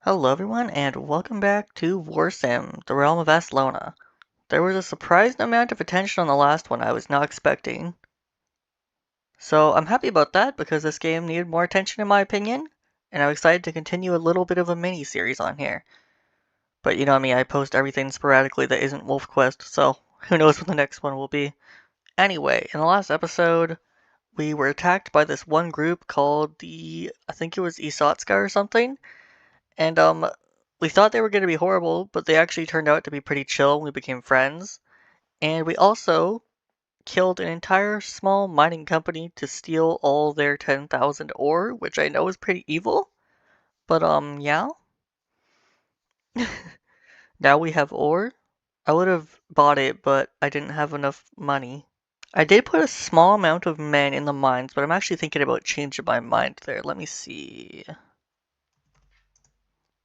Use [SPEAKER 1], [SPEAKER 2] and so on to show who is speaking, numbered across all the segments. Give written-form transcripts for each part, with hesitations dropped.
[SPEAKER 1] Hello everyone, and welcome back to Warsim, the realm of Aslona. There was a surprising amount of attention on the last one I was not expecting. So I'm happy about that because this game needed more attention in my opinion, and I'm excited to continue a little bit of a mini-series on here. But you know me, I post everything sporadically that isn't Wolf Quest, so who knows what the next one will be. Anyway, in the last episode, we were attacked by this one group called I think it was Isatska or something. And we thought they were going to be horrible, but they actually turned out to be pretty chill and we became friends. And we also killed an entire small mining company to steal all their 10,000 ore, which I know is pretty evil. But yeah. Now we have ore. I would have bought it, but I didn't have enough money. I did put a small amount of men in the mines, but I'm actually thinking about changing my mind there. Let me see.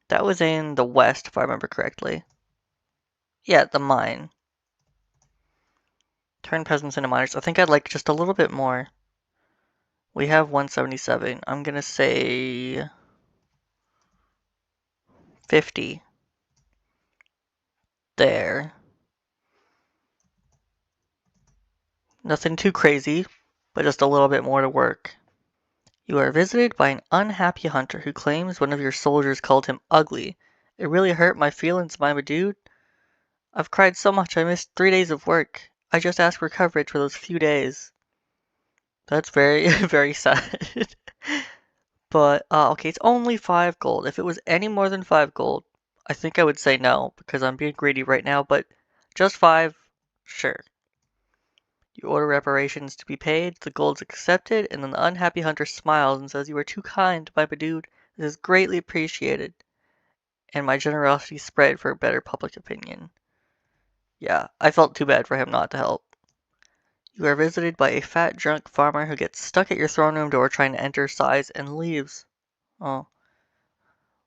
[SPEAKER 1] That was in the west, if I remember correctly. Yeah, the mine. Turn peasants into miners. I think I'd like just a little bit more. We have 177. I'm gonna say 50. There. Nothing too crazy, but just a little bit more to work. You are visited by an unhappy hunter who claims one of your soldiers called him ugly. It really hurt my feelings, my dude. I've cried so much I missed 3 days of work. I just asked for coverage for those few days. That's very, very sad. But, okay, it's only 5 gold. If it was any more than 5 gold, I think I would say no, because I'm being greedy right now, but just 5, sure. You order reparations to be paid, the gold's accepted, and then the unhappy hunter smiles and says, "You are too kind, my dude. This is greatly appreciated." And my generosity spread for a better public opinion. Yeah, I felt too bad for him not to help. You are visited by a fat, drunk farmer who gets stuck at your throne room door trying to enter, sighs, and leaves. Oh.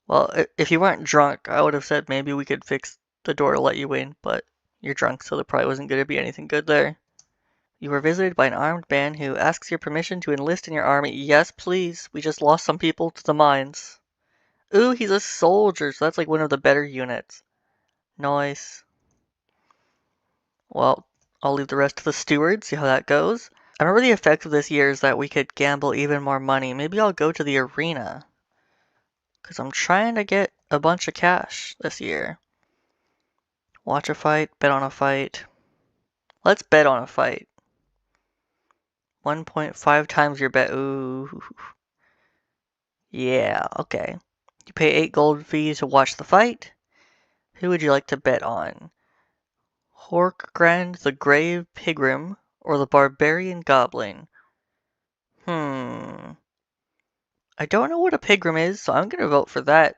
[SPEAKER 1] Well, if you weren't drunk, I would have said maybe we could fix the door to let you in, but you're drunk, so there probably wasn't going to be anything good there. You were visited by an armed band who asks your permission to enlist in your army. Yes, please. We just lost some people to the mines. Ooh, he's a soldier, so that's like one of the better units. Nice. Well, I'll leave the rest to the steward, see how that goes. I remember the effect of this year is that we could gamble even more money. Maybe I'll go to the arena. Because I'm trying to get a bunch of cash this year. Watch a fight, bet on a fight. Let's bet on a fight. 1.5 times your bet. Ooh. Yeah, okay. You pay 8 gold fees to watch the fight. Who would you like to bet on? Horkgrand the Grave Pigrim or the Barbarian Goblin? I don't know what a Pigrim is, so I'm gonna vote for that.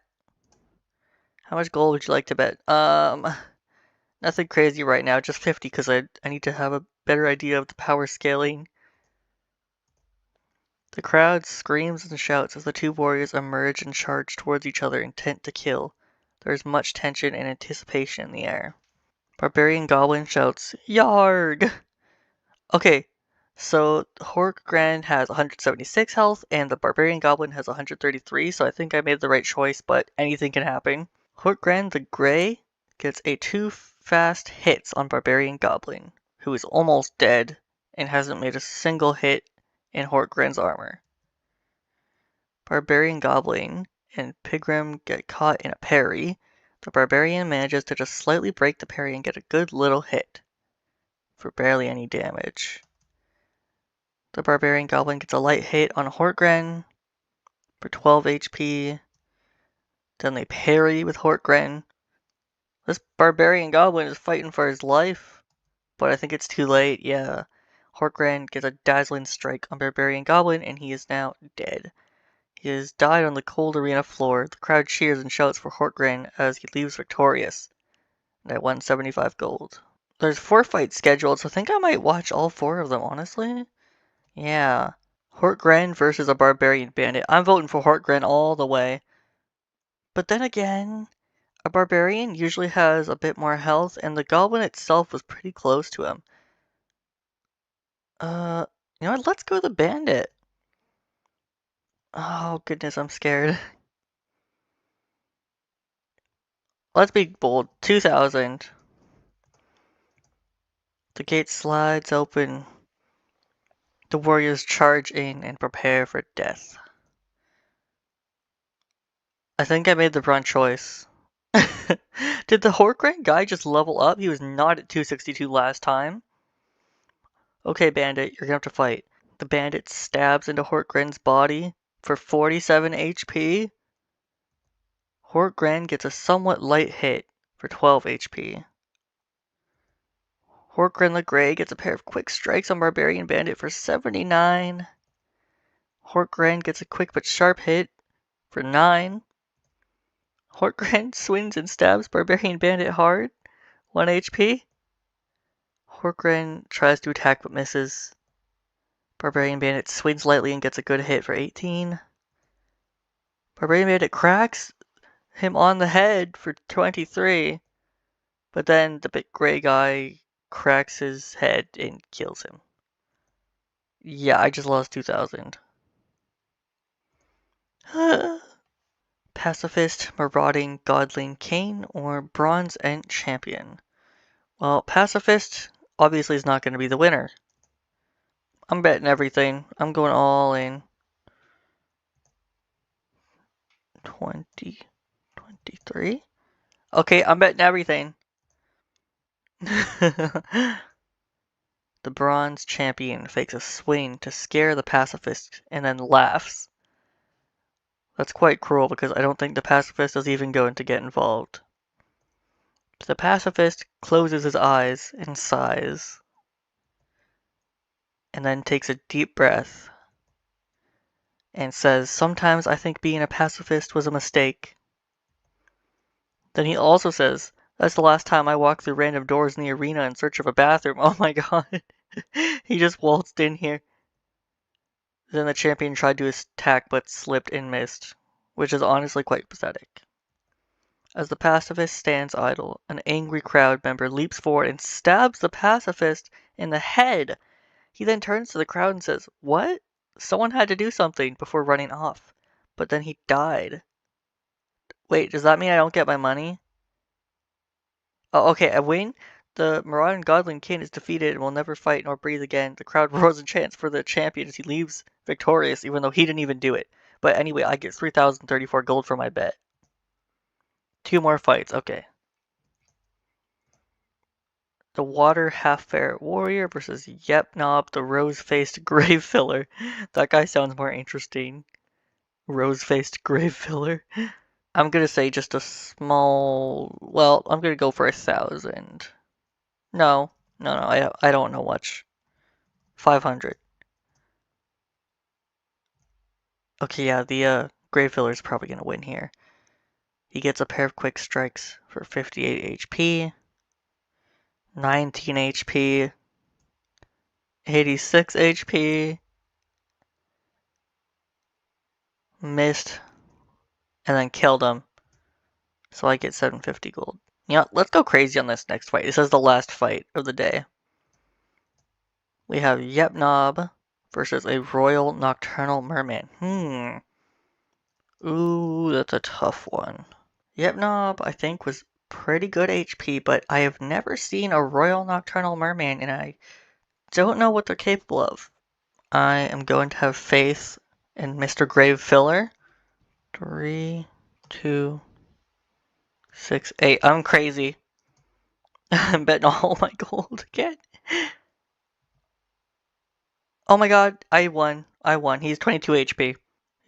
[SPEAKER 1] How much gold would you like to bet? Nothing crazy right now, just 50 because I need to have a better idea of the power scaling. The crowd screams and shouts as the two warriors emerge and charge towards each other, intent to kill. There is much tension and anticipation in the air. Barbarian Goblin shouts, "Yarg!" Okay, so Horkgrand has 176 health, and the Barbarian Goblin has 133, so I think I made the right choice, but anything can happen. Horkgrand the Grey gets a 2 fast hits on Barbarian Goblin, who is almost dead and hasn't made a single hit in Horkgrand's armor. Barbarian Goblin and Pigrim get caught in a parry. The Barbarian manages to just slightly break the parry and get a good little hit for barely any damage. The Barbarian Goblin gets a light hit on Hortgren for 12 HP. Then they parry with Hortgren. This Barbarian Goblin is fighting for his life, but I think it's too late. Yeah. Hortgren gets a dazzling strike on Barbarian Goblin, and he is now dead. He has died on the cold arena floor. The crowd cheers and shouts for Hortgren as he leaves victorious. And I won 75 gold. There's 4 fights scheduled, so I think I might watch all 4 of them, honestly. Yeah. Hortgren versus a Barbarian Bandit. I'm voting for Hortgren all the way. But then again, a Barbarian usually has a bit more health, and the Goblin itself was pretty close to him. You know what? Let's go the Bandit. Oh, goodness, I'm scared. Let's be bold. 2,000. The gate slides open. The warriors charge in and prepare for death. I think I made the wrong choice. Did the Horkran guy just level up? He was not at 262 last time. Okay, bandit, you're gonna have to fight. The bandit stabs into Horkran's body for 47 HP. Horkran gets a somewhat light hit for 12 HP. Horkran the Grey gets a pair of quick strikes on Barbarian Bandit for 79. Horkran gets a quick but sharp hit for 9. Horkran swings and stabs Barbarian Bandit hard, 1 HP. Horkran tries to attack but misses. Barbarian Bandit swings lightly and gets a good hit for 18. Barbarian Bandit cracks him on the head for 23. But then the big gray guy cracks his head and kills him. Yeah, I just lost 2,000. Pacifist, Marauding, Godling, Kane, or Bronze Ent Champion? Well, Pacifist obviously is not going to be the winner. I'm betting everything. I'm going all in. 20, 23? Okay, I'm betting everything. The Bronze Champion fakes a swing to scare the Pacifist and then laughs. That's quite cruel because I don't think the Pacifist is even going to get involved. The Pacifist closes his eyes and sighs, and then takes a deep breath and says, "Sometimes I think being a pacifist was a mistake." Then he also says, "That's the last time I walked through random doors in the arena in search of a bathroom." Oh my god. He just waltzed in here. Then the champion tried to attack but slipped and missed, which is honestly quite pathetic. As the pacifist stands idle, an angry crowd member leaps forward and stabs the pacifist in the head. He then turns to the crowd and says, "What? Someone had to do something," before running off. But then he died. Wait, does that mean I don't get my money? Oh, okay, I win. The Marauding Godling King is defeated and will never fight nor breathe again. The crowd roars and chants for the champion as he leaves victorious, even though he didn't even do it. But anyway, I get 3,034 gold for my bet. 2 more fights, okay. The Water Half-Ferret Warrior versus Yepnob, the Rose-Faced Gravefiller. That guy sounds more interesting. Rose-Faced Gravefiller. I'm gonna say just a small... Well, I'm gonna go for 1,000. No, I don't know much. 500. Okay, yeah, the Gravefiller is probably gonna win here. He gets a pair of quick strikes for 58 HP, 19 HP, 86 HP, missed, and then killed him. So I get 750 gold. You know, let's go crazy on this next fight. This is the last fight of the day. We have Yepnob versus a Royal Nocturnal Merman. Ooh, that's a tough one. Yepnob, I think, was pretty good HP, but I have never seen a Royal Nocturnal Merman, and I don't know what they're capable of. I am going to have faith in Mr. Gravefiller. 3, 2, 6, 8. I'm crazy. I'm betting all my gold again. Oh my god, I won. He's 22 HP.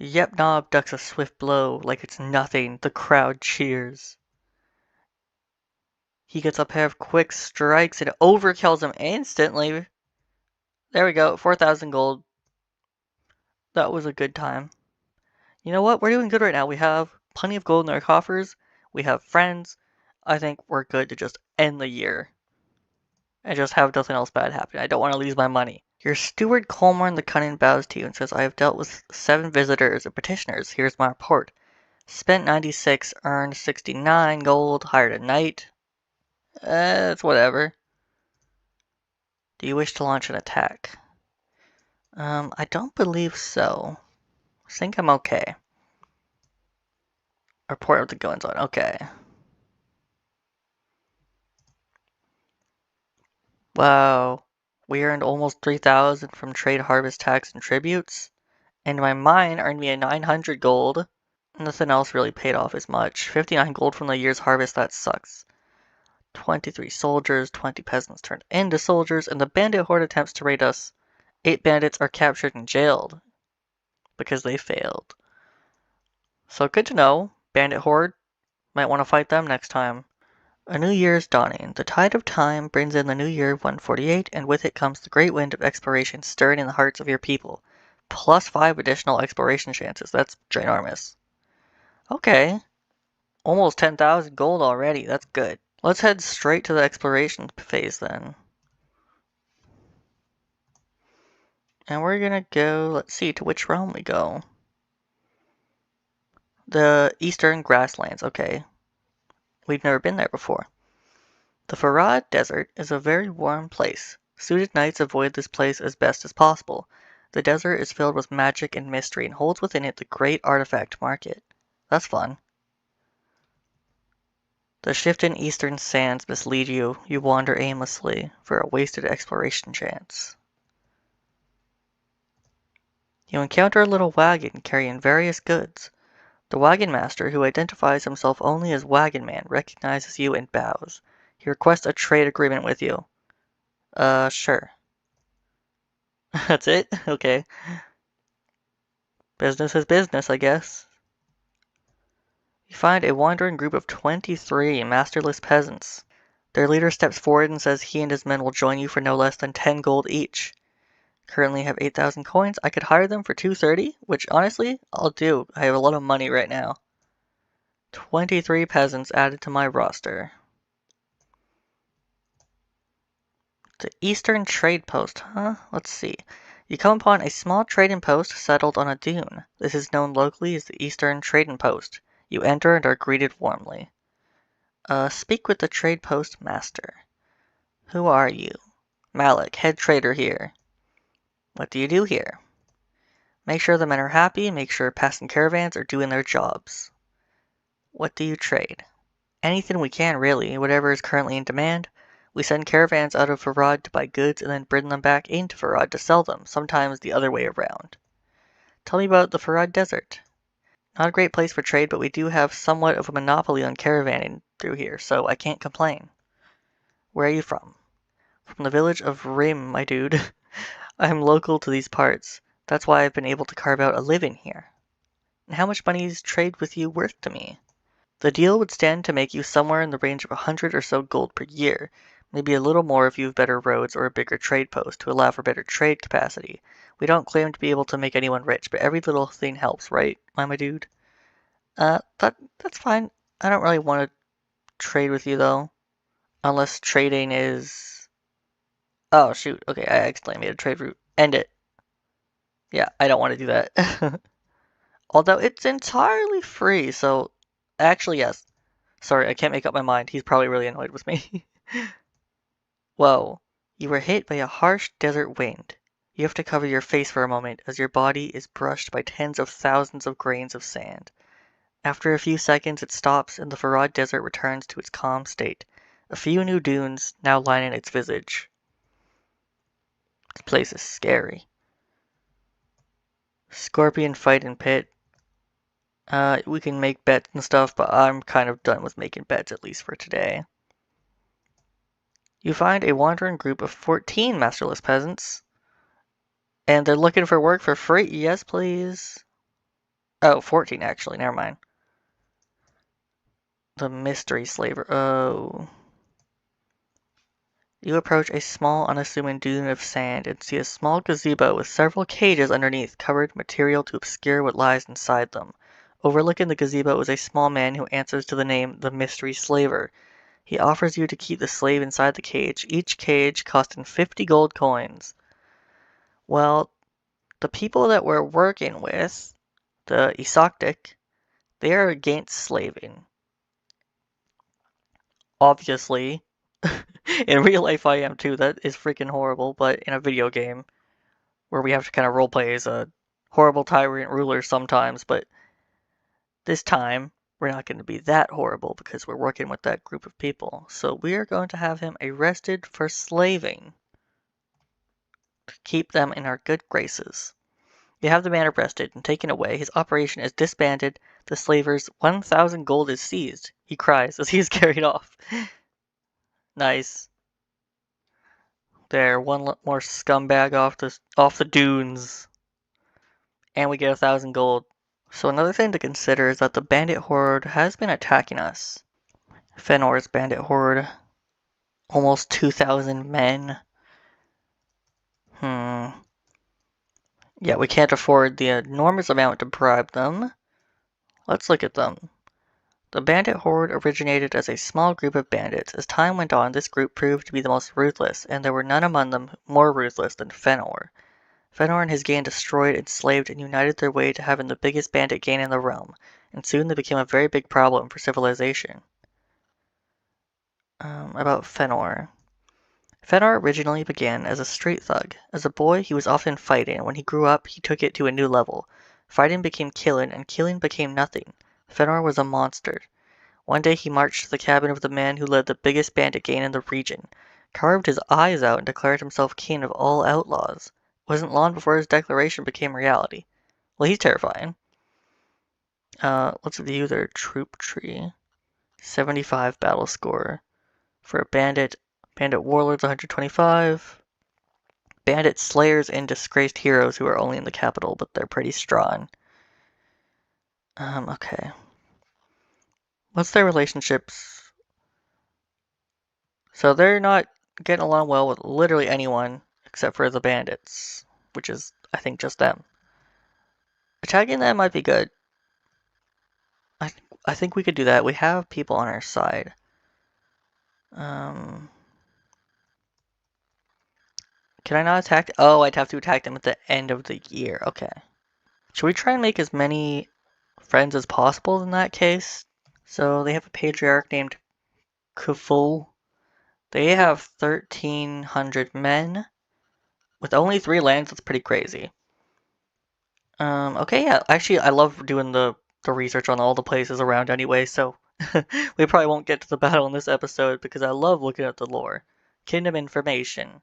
[SPEAKER 1] Yepnob ducks a swift blow like it's nothing. The crowd cheers. He gets a pair of quick strikes and overkills him instantly. There we go, 4,000 gold. That was a good time. You know what? We're doing good right now. We have plenty of gold in our coffers. We have friends. I think we're good to just end the year and just have nothing else bad happen. I don't want to lose my money. Your steward Colmorn the Cunning bows to you and says, "I have dealt with 7 visitors and petitioners. Here's my report. Spent 96, earned 69 gold, hired a knight." It's whatever. Do you wish to launch an attack? I don't believe so. I think I'm okay. Report of the goings on. Okay. Wow. We earned almost 3,000 from trade harvest tax and tributes, and my mine earned me a 900 gold. Nothing else really paid off as much. 59 gold from the year's harvest, that sucks. 23 soldiers, 20 peasants turned into soldiers, and the bandit horde attempts to raid us. 8 bandits are captured and jailed because they failed. So good to know. Bandit horde, might want to fight them next time. A new year is dawning. The tide of time brings in the new year of 148, and with it comes the great wind of exploration stirring in the hearts of your people. Plus 5 additional exploration chances. That's ginormous. Okay. Almost 10,000 gold already. That's good. Let's head straight to the exploration phase then. And we're gonna go, let's see, to which realm we go. The Eastern Grasslands, okay. We've never been there before. The Farad Desert is a very warm place. Suited knights avoid this place as best as possible. The desert is filled with magic and mystery and holds within it the great artifact market. That's fun. The shifting eastern sands mislead you. You wander aimlessly for a wasted exploration chance. You encounter a little wagon carrying various goods. The wagon master, who identifies himself only as Wagon Man, recognizes you and bows. He requests a trade agreement with you. Sure. That's it? Okay. Business is business, I guess. You find a wandering group of 23 masterless peasants. Their leader steps forward and says he and his men will join you for no less than 10 gold each. Currently have 8,000 coins. I could hire them for 230, which honestly, I'll do. I have a lot of money right now. 23 peasants added to my roster. The Eastern Trade Post, huh? Let's see. You come upon a small trading post settled on a dune. This is known locally as the Eastern Trading Post. You enter and are greeted warmly. Speak with the trade post master. Who are you? Malik, head trader here. What do you do here? Make sure the men are happy, make sure passing caravans are doing their jobs. What do you trade? Anything we can, really, whatever is currently in demand. We send caravans out of Farad to buy goods and then bring them back into Farad to sell them, sometimes the other way around. Tell me about the Farad Desert. Not a great place for trade, but we do have somewhat of a monopoly on caravanning through here, so I can't complain. Where are you from? From the village of Rim, my dude. I am local to these parts. That's why I've been able to carve out a living here. And how much money is trade with you worth to me? The deal would stand to make you somewhere in the range of 100 or so gold per year, maybe a little more if you have better roads or a bigger trade post to allow for better trade capacity. We don't claim to be able to make anyone rich, but every little thing helps, right, my dude? That's fine. I don't really want to trade with you though, unless trading is. Oh shoot. Okay, I accidentally made a trade route. End it. Yeah, I don't want to do that. Although it's entirely free, so actually yes. Sorry, I can't make up my mind. He's probably really annoyed with me. Whoa. You were hit by a harsh desert wind. You have to cover your face for a moment as your body is brushed by tens of thousands of grains of sand. After a few seconds, it stops and the Farad Desert returns to its calm state. A few new dunes now lining its visage. This place is scary. Scorpion fight in pit. We can make bets and stuff, but I'm kind of done with making bets, at least for today. You find a wandering group of 14 masterless peasants. And they're looking for work for free. Yes, please. Oh, 14 actually, never mind. The mystery slaver. Oh. You approach a small, unassuming dune of sand and see a small gazebo with several cages underneath, covered with material to obscure what lies inside them. Overlooking the gazebo is a small man who answers to the name the Mystery Slaver. He offers you to keep the slave inside the cage, each cage costing 50 gold coins. Well, the people that we're working with, the Isoktik, they are against slaving. Obviously. In real life I am too, that is freaking horrible, but in a video game, where we have to kind of roleplay as a horrible tyrant ruler sometimes, but this time we're not going to be that horrible because we're working with that group of people. So we are going to have him arrested for slaving to keep them in our good graces. You have the man arrested and taken away. His operation is disbanded. The slaver's 1,000 gold is seized. He cries as he is carried off. Nice. There, one more scumbag off the dunes. And we get 1,000 gold. So another thing to consider is that the bandit horde has been attacking us. Fenor's bandit horde. Almost 2,000 men. Yeah, we can't afford the enormous amount to bribe them. Let's look at them. The bandit horde originated as a small group of bandits. As time went on, this group proved to be the most ruthless, and there were none among them more ruthless than Fenor. Fenor and his gang destroyed, enslaved, and united their way to having the biggest bandit gang in the realm, and soon they became a very big problem for civilization. About Fenor. Fenor originally began as a street thug. As a boy, he was often fighting, and when he grew up, he took it to a new level. Fighting became killing, and killing became nothing. Fenor was a monster. One day he marched to the cabin of the man who led the biggest bandit gang in the region, carved his eyes out, and declared himself king of all outlaws. It wasn't long before his declaration became reality. Well, he's terrifying. Let's view their troop tree. 75 battle score. For a bandit, bandit warlords 125. Bandit slayers and disgraced heroes who are only in the capital, but they're pretty strong. Okay. What's their relationships? So they're not getting along well with literally anyone except for the bandits, which is, I think, just them. Attacking them might be good. I think we could do that. We have people on our side. Can I not attack? Oh, I'd have to attack them at the end of the year. Okay. Should we try and make as many friends as possible in that case? So they have a patriarch named Kuful. They have 1,300 men. With only 3 lands, that's pretty crazy. Okay, yeah. Actually, I love doing the research on all the places around anyway, so we probably won't get to the battle in this episode because I love looking at the lore. Kingdom information.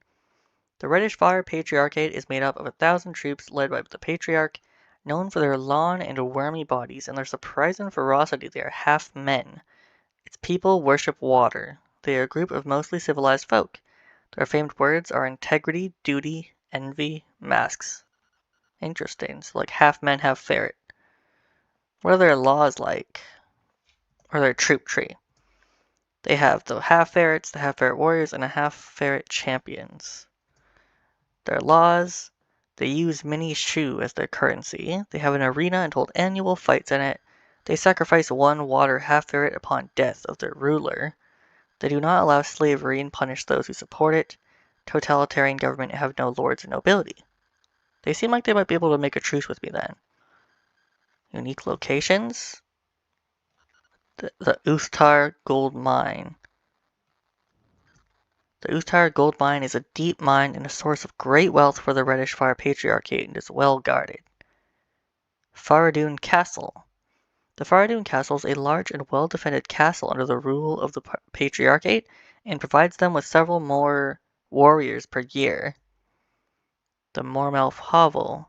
[SPEAKER 1] The Reddish Fire Patriarchate is made up of 1,000 troops led by the Patriarch, known for their long and wormy bodies and their surprising ferocity. They are half men. Its people worship water. They are a group of mostly civilized folk. Their famed words are integrity, duty, envy, masks. Interesting. So like half men, half ferret. What are their laws like? Or their troop tree? They have the half ferrets, the half ferret warriors, and the half ferret champions. Their laws: they use mini shu as their currency. They have an arena and hold annual fights in it. They sacrifice one water half ferret upon death of their ruler. They do not allow slavery and punish those who support it. Totalitarian government have no lords or nobility. They seem like they might be able to make a truce with me then. Unique locations. The Ustar Gold Mine. The Ustar Gold Mine is a deep mine and a source of great wealth for the Reddish Fire Patriarchate and is well guarded. Faradun Castle. The Faradun Castle is a large and well-defended castle under the rule of the Patriarchate and provides them with several more warriors per year. The Mormelf Hovel.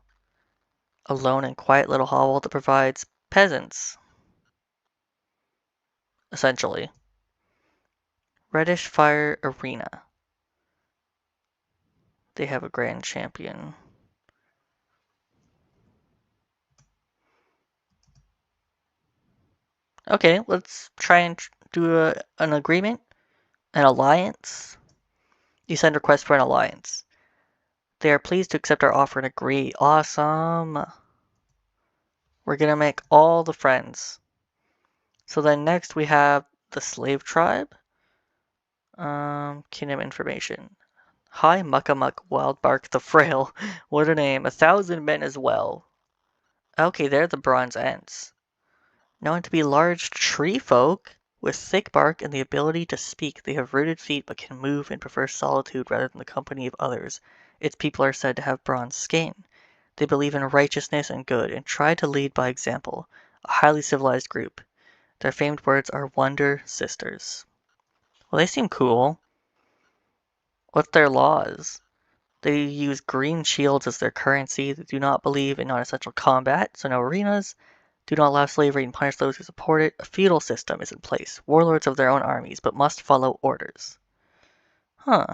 [SPEAKER 1] A lone and quiet little hovel that provides peasants, essentially. Reddish Fire Arena. They have a grand champion. Okay, let's try and do an agreement, an alliance. You send request for an alliance. They are pleased to accept our offer and agree. Awesome. We're gonna make all the friends. So then next we have the slave tribe. Kingdom information. Hi Muckamuck Wildbark the Frail. What a name. 1,000 men as well. Okay, they're the Bronze Ents. Known to be large tree folk with thick bark and the ability to speak. They have rooted feet but can move and prefer solitude rather than the company of others. Its people are said to have bronze skin. They believe in righteousness and good and try to lead by example. A highly civilized group. Their famed words are Wonder Sisters. Well, they seem cool. What's their laws? They use green shields as their currency. They do not believe in non-essential combat, so no arenas. Do not allow slavery and punish those who support it. A feudal system is in place. Warlords of their own armies, but must follow orders. Huh.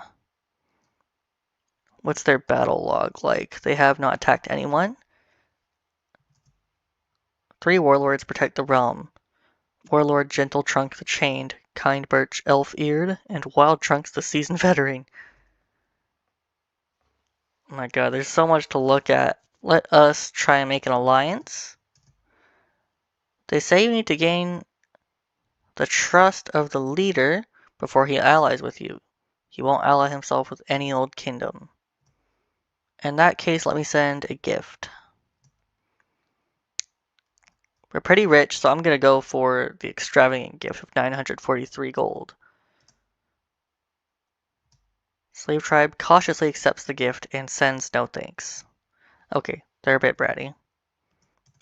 [SPEAKER 1] What's their battle log like? They have not attacked anyone. 3 warlords protect the realm. Warlord Gentle Trunk the Chained, Kind Birch Elf-Eared, and Wild Trunks the Seasoned Veteran. Oh my god, there's so much to look at. Let us try and make an alliance. They say you need to gain the trust of the leader before he allies with you. He won't ally himself with any old kingdom. In that case, let me send a gift. We're pretty rich, so I'm going to go for the extravagant gift of 943 gold. Slave tribe cautiously accepts the gift and sends no thanks. Okay, they're a bit bratty.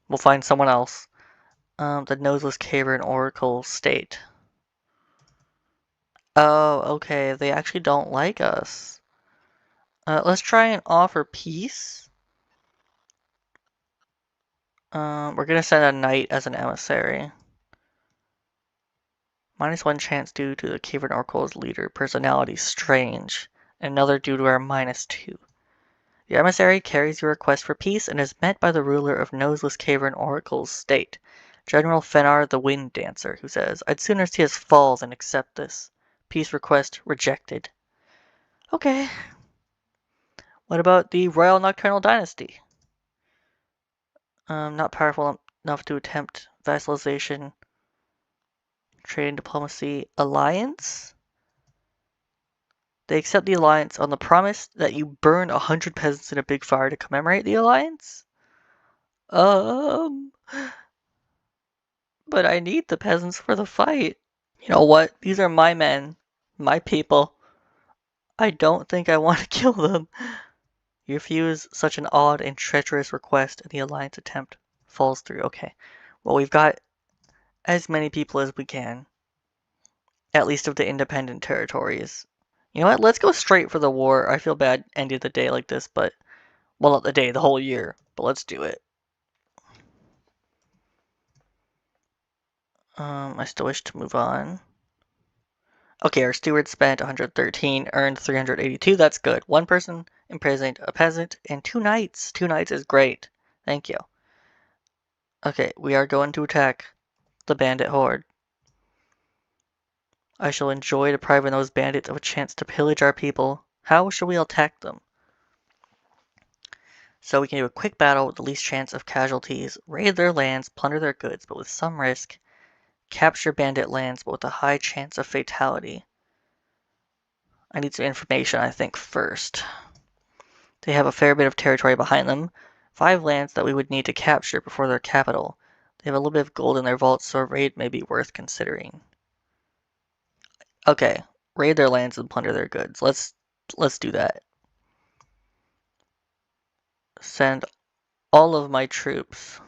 [SPEAKER 1] We'll find someone else. The Noseless Cavern Oracle State. Oh, okay, they actually don't like us. Let's try and offer peace. We're gonna send a knight as an emissary. -1 chance due to the Cavern Oracle's leader. Personality strange. Another due to our -2. The emissary carries your request for peace and is met by the ruler of Noseless Cavern Oracle's state, General Fenar the Wind Dancer, who says, I'd sooner see us fall than accept this. Peace request rejected. Okay. What about the Royal Nocturnal Dynasty? Not powerful enough to attempt vassalization, trade and diplomacy alliance? They accept the alliance on the promise that you burn 100 peasants in a big fire to commemorate the alliance? But I need the peasants for the fight. You know what? These are my men, my people. I don't think I want to kill them. You refuse such an odd and treacherous request, and the alliance attempt falls through. Okay. Well, we've got as many people as we can. At least of the independent territories. You know what? Let's go straight for the war. I feel bad ending the day like this, but... Well, not the day, the whole year. But let's do it. I still wish to move on. Okay, our steward spent 113, earned 382. That's good. 1 person imprisoned a peasant, and 2 knights. 2 knights is great. Thank you. Okay, we are going to attack the bandit horde. I shall enjoy depriving those bandits of a chance to pillage our people. How shall we attack them? So we can do a quick battle with the least chance of casualties, raid their lands, plunder their goods, but with some risk, capture bandit lands, but with a high chance of fatality. I need some information, I think, first. They have a fair bit of territory behind them. 5 lands that we would need to capture before their capital. They have a little bit of gold in their vaults, so a raid may be worth considering. Okay, raid their lands and plunder their goods. Let's do that. Send all of my troops.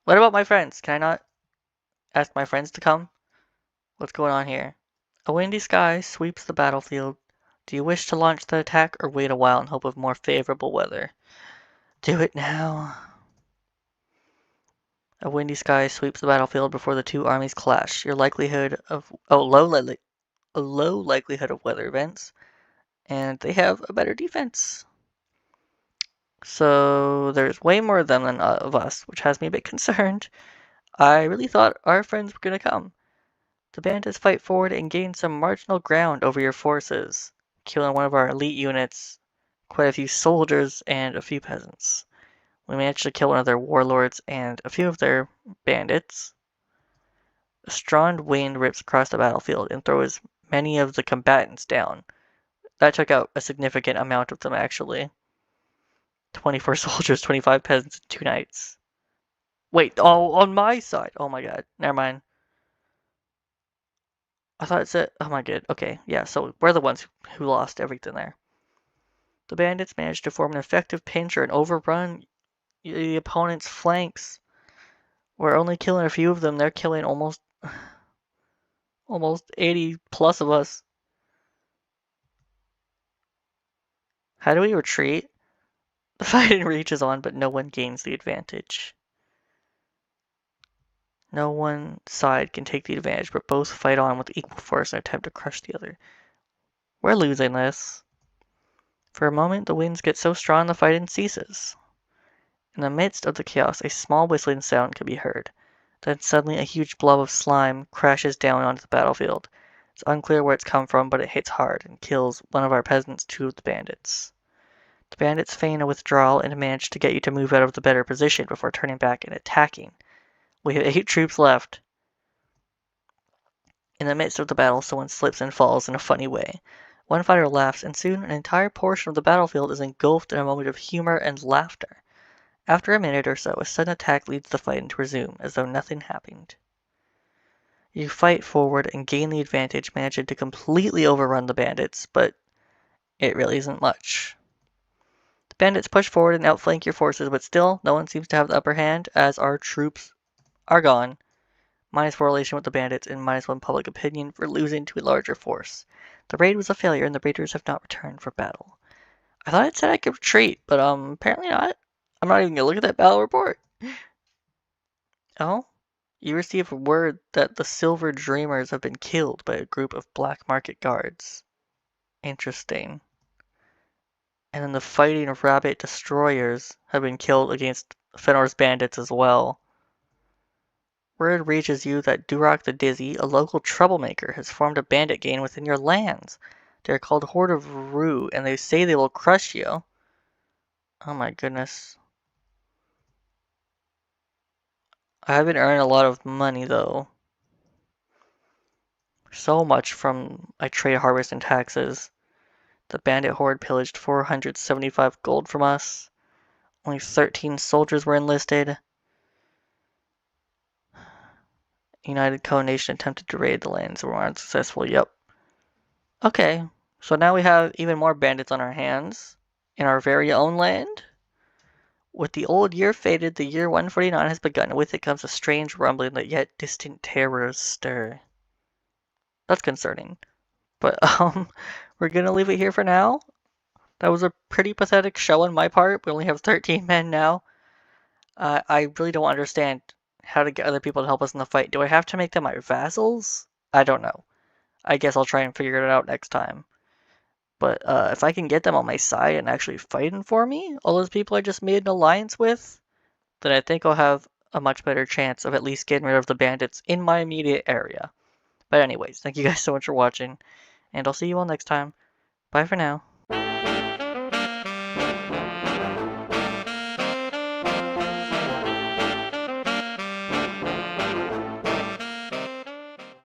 [SPEAKER 1] What about my friends? Can I not ask my friends to come? What's going on here? A windy sky sweeps the battlefield. Do you wish to launch the attack or wait a while in hope of more favorable weather? Do it now. A windy sky sweeps the battlefield before the 2 armies clash. Your likelihood of a low likelihood of weather events, and they have a better defense. So there's way more of them than of us, which has me a bit concerned. I really thought our friends were gonna come. The bandits fight forward and gain some marginal ground over your forces, killing one of our elite units, quite a few soldiers, and a few peasants. We managed to kill one of their warlords and a few of their bandits. A strong wind rips across the battlefield and throws many of the combatants down. That took out a significant amount of them, actually. 24 soldiers, 25 peasants, and 2 knights. Wait, oh, on my side. Oh my god, never mind. I thought it said, oh my god, okay, yeah, so we're the ones who lost everything there. The bandits managed to form an effective pincher and overrun the opponent's flanks. We're only killing a few of them. They're killing almost 80 plus of us. How do we retreat? The fighting reaches on, but no one gains the advantage. No one side can take the advantage, but both fight on with equal force and attempt to crush the other. We're losing this. For a moment, the winds get so strong the fighting ceases. In the midst of the chaos, a small whistling sound can be heard. Then suddenly a huge blob of slime crashes down onto the battlefield. It's unclear where it's come from, but it hits hard and kills one of our peasants, 2 of the bandits. The bandits feign a withdrawal and manage to get you to move out of the better position before turning back and attacking. We have 8 troops left. In the midst of the battle, someone slips and falls in a funny way. One fighter laughs, and soon an entire portion of the battlefield is engulfed in a moment of humor and laughter. After a minute or so, a sudden attack leads the fighting to resume, as though nothing happened. You fight forward and gain the advantage, managing to completely overrun the bandits, but it really isn't much. The bandits push forward and outflank your forces, but still, no one seems to have the upper hand, as our troops are gone. -4 relation with the bandits, and -1 public opinion for losing to a larger force. The raid was a failure, and the raiders have not returned for battle. I thought it said I could retreat, but apparently not. I'm not even gonna look at that battle report. Oh? You receive word that the Silver Dreamers have been killed by a group of black market guards. Interesting. And then the Fighting Rabbit Destroyers have been killed against Fenor's bandits as well. Word reaches you that Duroc the Dizzy, a local troublemaker, has formed a bandit gang within your lands. They are called Horde of Rue, and they say they will crush you. Oh my goodness. I haven't earned a lot of money though. So much from my trade, harvest, and taxes. The bandit horde pillaged 475 gold from us. Only 13 soldiers were enlisted. United Coalition attempted to raid the lands and were unsuccessful. Yep. Okay, so now we have even more bandits on our hands in our very own land. With the old year faded, the year 149 has begun. With it comes a strange rumbling that yet distant terrors stir. That's concerning. But we're gonna leave it here for now. That was a pretty pathetic show on my part. We only have 13 men now. I really don't understand how to get other people to help us in the fight. Do I have to make them my vassals? I don't know. I guess I'll try and figure it out next time. But if I can get them on my side and actually fighting for me, all those people I just made an alliance with, then I think I'll have a much better chance of at least getting rid of the bandits in my immediate area. But anyways, thank you guys so much for watching, and I'll see you all next time. Bye for now.